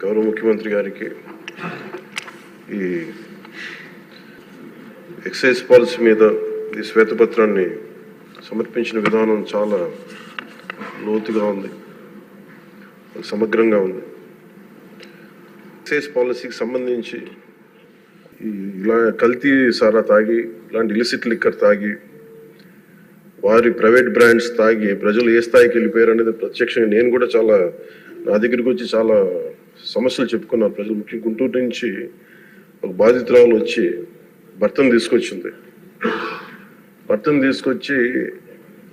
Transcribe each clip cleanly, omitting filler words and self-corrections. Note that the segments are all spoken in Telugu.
గౌరవ ముఖ్యమంత్రి గారికి ఈ ఎక్సైజ్ పాలసీ మీద ఈ శ్వేతపత్రాన్ని సమర్పించిన విధానం చాలా లోతుగా ఉంది, సమగ్రంగా ఉంది. ఎక్సైజ్ పాలసీకి సంబంధించి ఇలా కల్తీ సారా తాగి, ఇలాంటి ఇలిసిట్ లిక్కర్ తాగి, వారి ప్రైవేట్ బ్రాండ్స్ తాగి ప్రజలు ఏ స్థాయికి వెళ్ళిపోయారు అనేది ప్రత్యక్షంగా నేను కూడా చాలా నా దగ్గరికి వచ్చి చాలా సమస్యలు చెప్పుకున్నారు ప్రజలు. ముఖ్యంగా గుంటూరు నుంచి ఒక బాధితురాలు వచ్చి భర్తను తీసుకొచ్చింది. భర్తను తీసుకొచ్చి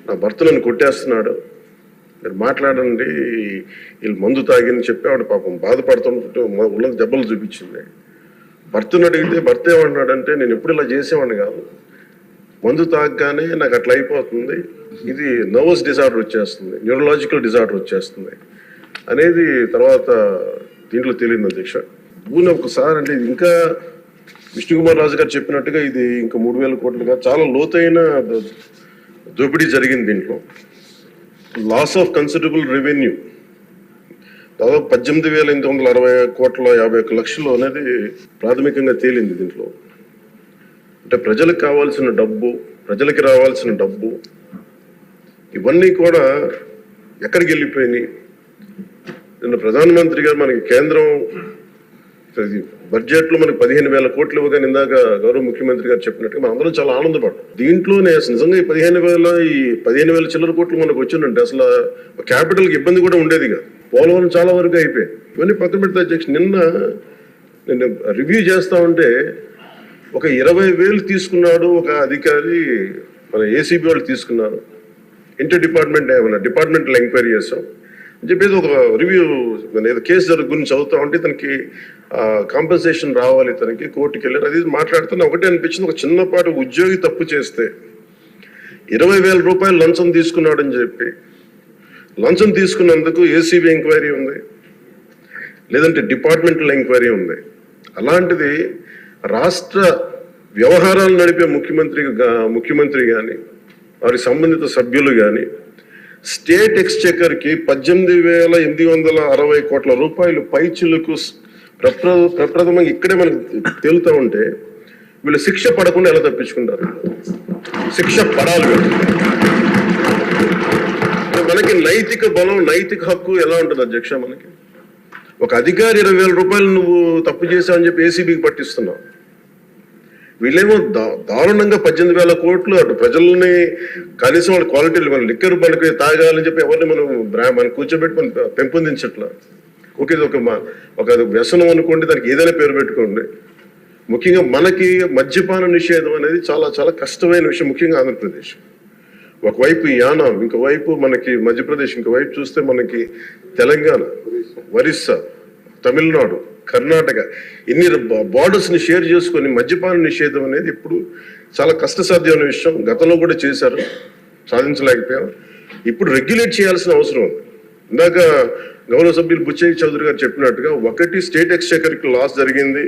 నా భర్త నన్ను కొట్టేస్తున్నాడు, మీరు మాట్లాడండి, వీళ్ళు మందు తాగిని చెప్పి ఆవిడ పాపం బాధపడుతుంటే ఉళ్ళ దెబ్బలు చూపించింది. భర్తను అడిగితే భర్త ఏమన్నాడంటే, నేను ఎప్పుడు ఇలా చేసేవాడిని కాదు, మందు తాగగానే నాకు అట్లా అయిపోతుంది, ఇది నర్వస్ డిజార్డర్ వచ్చేస్తుంది, న్యూరలాజికల్ డిజార్డర్ వచ్చేస్తుంది అనేది తర్వాత దీంట్లో తెలియదు అధ్యక్ష. ఊనే ఒకసారి అంటే ఇంకా విష్ణుకుమార్ రాజు గారు చెప్పినట్టుగా ఇది ఇంకా 3,000 కోట్లుగా చాలా లోతైన దోపిడీ జరిగింది. దీంట్లో లాస్ ఆఫ్ కన్సిడరబుల్ రెవెన్యూ దాదాపు 18,860 కోట్ల 51 లక్షలు అనేది ప్రాథమికంగా తేలింది. దీంట్లో అంటే ప్రజలకు కావాల్సిన డబ్బు, ప్రజలకి రావాల్సిన డబ్బు ఇవన్నీ కూడా ఎక్కడికి వెళ్ళిపోయినాయి. నిన్న ప్రధానమంత్రి గారు మనకి కేంద్రం బడ్జెట్లో మనకి 15,000 కోట్లు ఇవ్వగానే ఇందాక గౌరవ ముఖ్యమంత్రి గారు చెప్పినట్టుగా మనం అందరం చాలా ఆనందపడ్డాం. దీంట్లోనే నిజంగా ఈ 15,000 చిల్లర కోట్లు మనకు వచ్చిందంటే అసలు క్యాపిటల్కి ఇబ్బంది కూడా ఉండేది కాదు. పోలవరం చాలా వరకు అయిపోయింది. ఇవన్నీ పక్కన పెడితే అధ్యక్ష, నిన్న రివ్యూ చేస్తా ఉంటే ఒక 20,000 తీసుకున్నాడు ఒక అధికారి, మన ఏసీబీ వాళ్ళు తీసుకున్నారు, ఇంటర్ డిపార్ట్మెంటల్ ఎంక్వైరీ చేస్తాం అని చెప్పేసి ఒక రివ్యూ ఏదో కేసు గురించి చదువుతా ఉంటే తనకి కాంపెన్సేషన్ రావాలి, తనకి కోర్టుకి వెళ్ళారు. అది మాట్లాడుతున్నా ఒకటే అనిపించింది, ఒక చిన్నపాటి ఉద్యోగి తప్పు చేస్తే 20,000 రూపాయలు లంచం తీసుకున్నాడని చెప్పి లంచం తీసుకున్నందుకు ఏసీబీ ఎంక్వైరీ ఉంది, లేదంటే డిపార్ట్మెంటల్ ఎంక్వైరీ ఉంది. అలాంటిది రాష్ట్ర వ్యవహారాలు నడిపే ముఖ్యమంత్రి కానీ వారి సంబంధిత సభ్యులు కానీ స్టేట్ ఎక్స్చెకర్కి 18,860 కోట్ల రూపాయలు పైచిలకు ప్రప్రథమంగా ఇక్కడే మనకు తేలుతూ ఉంటే వీళ్ళు శిక్ష పడకుండా ఎలా తప్పించుకుంటారు? శిక్ష పడాలి. మనకి నైతిక బలం, నైతిక హక్కు ఎలా ఉంటుంది అధ్యక్ష? మనకి ఒక అధికారి 20,000 రూపాయలు నువ్వు తప్పు చేశావు అని చెప్పి ఏసీబీకి పట్టిస్తున్నావు. వీళ్ళేమో దారుణంగా 18,000 కోట్లు అటు ప్రజల్ని కనీసం వాళ్ళ క్వాలిటీలు మన లిక్కర్ మనకి తాగాలని చెప్పి ఎవరిని మనం కూర్చోబెట్టి మనం పెంపొందించట్లా. ఓకే, ఒక వ్యసనం అనుకోండి, దానికి ఏదైనా పేరు పెట్టుకోండి. ముఖ్యంగా మనకి మద్యపాన నిషేధం అనేది చాలా చాలా కష్టమైన విషయం, ముఖ్యంగా ఆంధ్రప్రదేశ్. ఒకవైపు యానాం, ఇంకోవైపు మనకి మధ్యప్రదేశ్, ఇంకోవైపు చూస్తే మనకి తెలంగాణ, ఒరిస్సా, తమిళనాడు, కర్ణాటక, ఇన్ని బార్డర్స్ ని షేర్ చేసుకొని మద్యపాన నిషేధం అనేది ఇప్పుడు చాలా కష్టసాధ్యమైన విషయం. గతంలో కూడా చేశారు, సాధించలేకపోయాం. ఇప్పుడు రెగ్యులేట్ చేయాల్సిన అవసరం ఉంది. ఇందాక గౌరవ సభ్యులు బుచ్చయ్య చౌదరి గారు చెప్పినట్టుగా ఒకటి స్టేట్ ఎక్స్చెకర్కి లాస్ జరిగింది,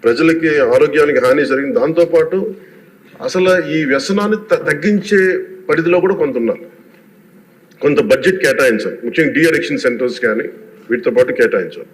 ప్రజలకి ఆరోగ్యానికి హాని జరిగింది. దాంతోపాటు అసలు ఈ వ్యసనాన్ని తగ్గించే పరిధిలో కూడా కొంత ఉన్నారు, కొంత బడ్జెట్ కేటాయించాలి, ముఖ్యంగా డీ అడిక్షన్ సెంటర్స్ కానీ వీటితో పాటు కేటాయించాలి.